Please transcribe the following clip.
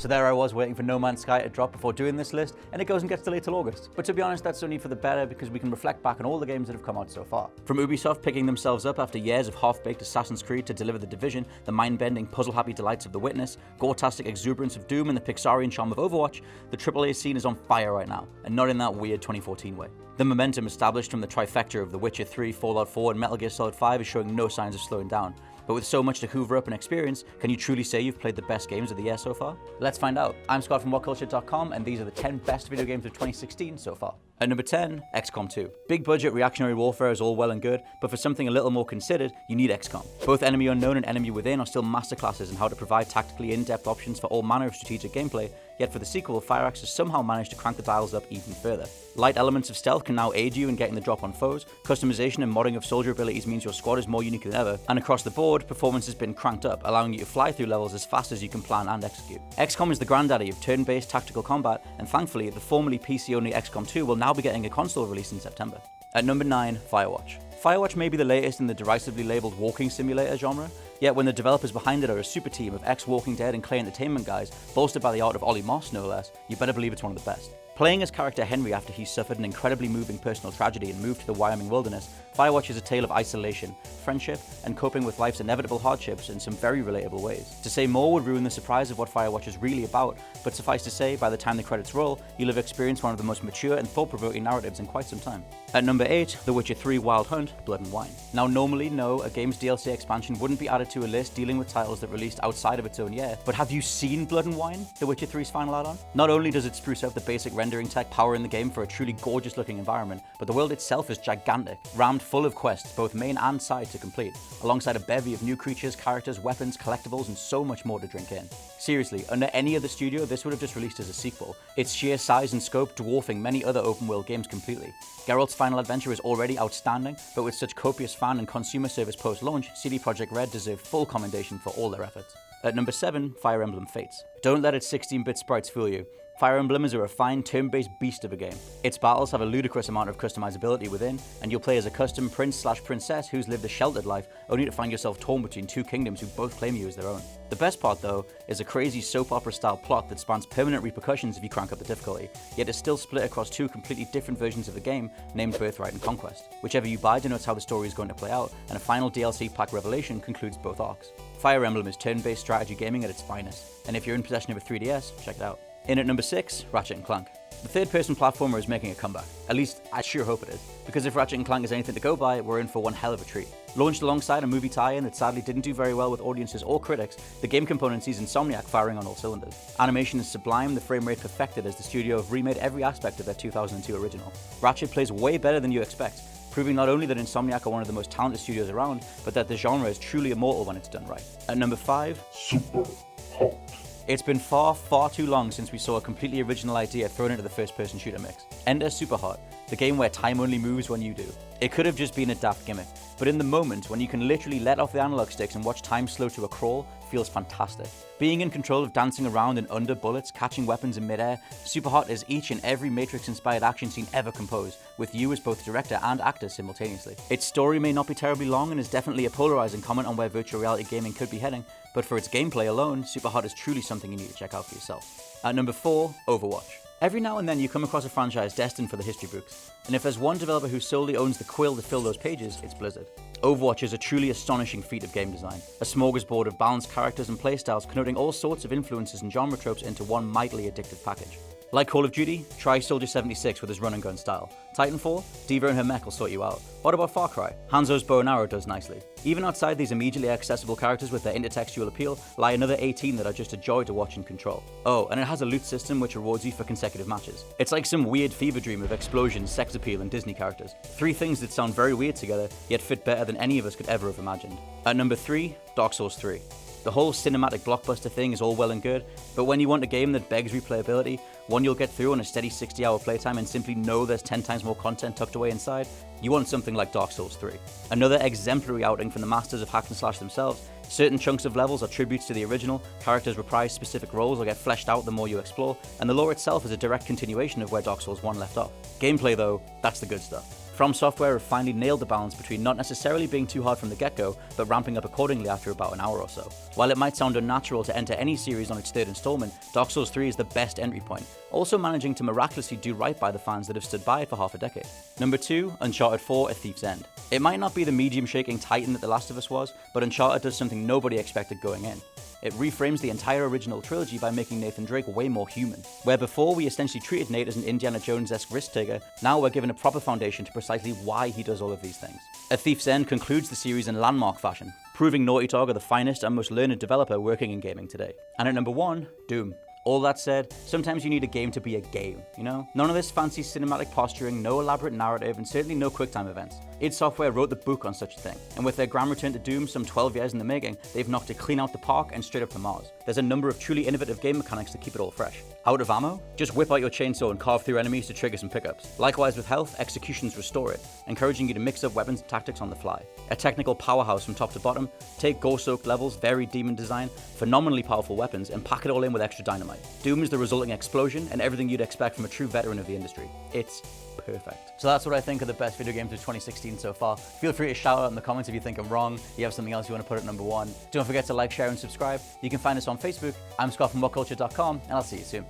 So there I was waiting for No Man's Sky to drop before doing this list, and it goes and gets delayed till August. But to be honest, that's only for the better because we can reflect back on all the games that have come out so far. From Ubisoft picking themselves up after years of half-baked Assassin's Creed to deliver The Division, the mind-bending, puzzle-happy delights of The Witness, gore-tastic exuberance of Doom, and the Pixarian charm of Overwatch, the AAA scene is on fire right now, and not in that weird 2014 way. The momentum established from the trifecta of The Witcher 3, Fallout 4, and Metal Gear Solid 5 is showing no signs of slowing down. But with so much to hoover up and experience, can you truly say you've played the best games of the year so far? Let's find out. I'm Scott from WhatCulture.com, and these are the 10 best video games of 2016 so far. At number 10, XCOM 2. Big budget reactionary warfare is all well and good, but for something a little more considered, you need XCOM. Both Enemy Unknown and Enemy Within are still masterclasses in how to provide tactically in-depth options for all manner of strategic gameplay, yet for the sequel, Fireaxe has somehow managed to crank the dials up even further. Light elements of stealth can now aid you in getting the drop on foes, customization and modding of soldier abilities means your squad is more unique than ever, and across the board, performance has been cranked up, allowing you to fly through levels as fast as you can plan and execute. XCOM is the granddaddy of turn-based tactical combat, and thankfully, the formerly PC-only XCOM 2 will now be getting a console release in September. At number 9, Firewatch. Firewatch may be the latest in the derisively labelled walking simulator genre, yet when the developers behind it are a super team of ex-Walking Dead and Clay Entertainment guys, bolstered by the art of Ollie Moss no less, you better believe it's one of the best. Playing as character Henry after he suffered an incredibly moving personal tragedy and moved to the Wyoming wilderness, Firewatch is a tale of isolation, friendship, and coping with life's inevitable hardships in some very relatable ways. To say more would ruin the surprise of what Firewatch is really about, but suffice to say, by the time the credits roll, you'll have experienced one of the most mature and thought-provoking narratives in quite some time. At number 8, The Witcher 3 Wild Hunt, Blood and Wine. Now normally, no, a game's DLC expansion wouldn't be added to a list dealing with titles that released outside of its own year, but have you seen Blood and Wine, The Witcher 3's final add-on? Not only does it spruce up the basic rendering tech power in the game for a truly gorgeous looking environment, but the world itself is gigantic, rammed full of quests, both main and side to complete, alongside a bevy of new creatures, characters, weapons, collectibles, and so much more to drink in. Seriously, under any other studio, this would have just released as a sequel, its sheer size and scope dwarfing many other open world games completely. Geralt's final adventure is already outstanding, but with such copious fan and consumer service post-launch, CD Projekt Red deserve full commendation for all their efforts. At number 7, Fire Emblem Fates. Don't let its 16-bit sprites fool you. Fire Emblem is a refined turn-based beast of a game. Its battles have a ludicrous amount of customizability within, and you'll play as a custom prince/princess who's lived a sheltered life, only to find yourself torn between two kingdoms who both claim you as their own. The best part though, is a crazy soap opera style plot that spans permanent repercussions if you crank up the difficulty, yet is still split across two completely different versions of the game, named Birthright and Conquest. Whichever you buy denotes how the story is going to play out, and a final DLC pack revelation concludes both arcs. Fire Emblem is turn-based strategy gaming at its finest, and if you're in possession of a 3DS, check it out. In at number 6, Ratchet & Clank. The third-person platformer is making a comeback. At least, I sure hope it is. Because if Ratchet & Clank is anything to go by, we're in for one hell of a treat. Launched alongside a movie tie-in that sadly didn't do very well with audiences or critics, the game component sees Insomniac firing on all cylinders. Animation is sublime, the frame rate perfected as the studio have remade every aspect of their 2002 original. Ratchet plays way better than you expect, proving not only that Insomniac are one of the most talented studios around, but that the genre is truly immortal when it's done right. At number 5, Superhot. It's been far, far too long since we saw a completely original idea thrown into the first-person shooter mix. Enter Superhot, the game where time only moves when you do. It could have just been a daft gimmick, but in the moment when you can literally let off the analog sticks and watch time slow to a crawl, feels fantastic. Being in control of dancing around and under bullets, catching weapons in midair, Superhot is each and every Matrix-inspired action scene ever composed, with you as both director and actor simultaneously. Its story may not be terribly long and is definitely a polarizing comment on where virtual reality gaming could be heading, but for its gameplay alone, Superhot is truly something you need to check out for yourself. At number 4, Overwatch. Every now and then you come across a franchise destined for the history books, and if there's one developer who solely owns the quill to fill those pages, it's Blizzard. Overwatch is a truly astonishing feat of game design, a smorgasbord of balanced characters and playstyles connoting all sorts of influences and genre tropes into one mightily addictive package. Like Call of Duty, try Soldier 76 with his run and gun style. Titanfall, Diva and her mech will sort you out. What about Far Cry? Hanzo's bow and arrow does nicely. Even outside these immediately accessible characters with their intertextual appeal, lie another 18 that are just a joy to watch and control. Oh, and it has a loot system which rewards you for consecutive matches. It's like some weird fever dream of explosions, sex appeal, and Disney characters. Three things that sound very weird together, yet fit better than any of us could ever have imagined. At number 3, Dark Souls 3. The whole cinematic blockbuster thing is all well and good, but when you want a game that begs replayability, one you'll get through on a steady 60-hour playtime and simply know there's 10 times more content tucked away inside, you want something like Dark Souls 3. Another exemplary outing from the masters of hack and slash themselves. Certain chunks of levels are tributes to the original, characters reprise specific roles or get fleshed out the more you explore, and the lore itself is a direct continuation of where Dark Souls 1 left off. Gameplay though, that's the good stuff. From Software have finally nailed the balance between not necessarily being too hard from the get-go, but ramping up accordingly after about an hour or so. While it might sound unnatural to enter any series on its third installment, Dark Souls 3 is the best entry point, also managing to miraculously do right by the fans that have stood by it for half a decade. Number 2, Uncharted 4: A Thief's End. It might not be the medium-shaking titan that The Last of Us was, but Uncharted does something nobody expected going in. It reframes the entire original trilogy by making Nathan Drake way more human. Where before we essentially treated Nate as an Indiana Jones-esque risk-taker, now we're given a proper foundation to precisely why he does all of these things. A Thief's End concludes the series in landmark fashion, proving Naughty Dog are the finest and most learned developer working in gaming today. And at number 1, Doom. All that said, sometimes you need a game to be a game, you know? None of this fancy cinematic posturing, no elaborate narrative, and certainly no QuickTime events. id Software wrote the book on such a thing, and with their grand return to Doom some 12 years in the making, they've knocked it clean out the park and straight up to Mars. There's a number of truly innovative game mechanics to keep it all fresh. Out of ammo? Just whip out your chainsaw and carve through enemies to trigger some pickups. Likewise with health, executions restore it, encouraging you to mix up weapons and tactics on the fly. A technical powerhouse from top to bottom, take gore-soaked levels, varied demon design, phenomenally powerful weapons, and pack it all in with extra dynamite. Doom is the resulting explosion and everything you'd expect from a true veteran of the industry. It's perfect. So that's what I think are the best video games of 2016 so far. Feel free to shout out in the comments if you think I'm wrong, you have something else you want to put at number 1. Don't forget to like, share, and subscribe. You can find us on Facebook. I'm Scott from WhatCulture.com, and I'll see you soon.